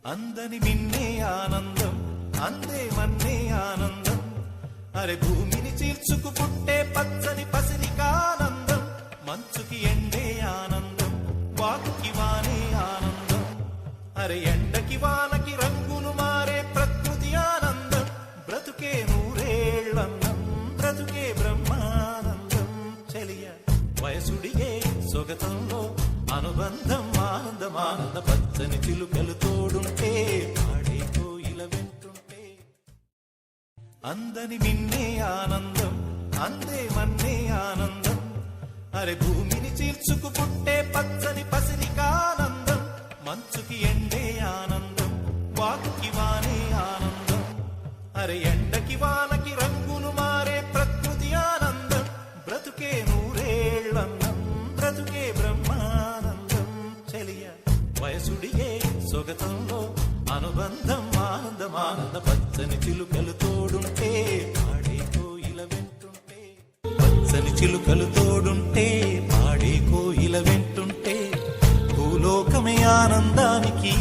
అందని మిన్నే ఆనందం అందే మన్నే ఆనందం అరే భూమిని చీల్చుకు పుట్టే పచ్చని పసిరికానందం మంచుకి ఎండే ఆనందం వాకుకి వానే ఆనందం అరే ఎండకి వానకి రంగులు మారే ప్రకృతి ఆనందం బ్రతుకే నూరేళ్లందం బ్రతుకే బ్రహ్మానందం చెలియ వయసుడిగే సొగతంలో అనుబంధం ఆనందం ఆనంద పచ్చని చిలుకలు తోడుంటే పాడే కోయిల వెంటుంటే అందని మిన్నే ఆనందం అందే మన్నే ఆనందం అరే భూమిని చీల్చుకు పుట్టే పచ్చని పసిరికానందం మంచుకి ఎండే ఆనందం వాకుకి వానే ఆనందం అరే ఎండకి వానకి రంగులు మారే ప్రకృతి ఆనందం బ్రతుకే నూరేళ్లందం బ్రతుకే బ్రహ్మానందం చెలియ వయసుడిగే సొగతంలో అనుబంధం ఆనందం ఆనంద పచ్చని చిలుకలు తోడుంటే పాడే కోయిల వెంటుంటే పచ్చని చిలుకలు తోడుంటే పాడే కోయిల వెంటుంటే భూలోకమే ఆనందానికి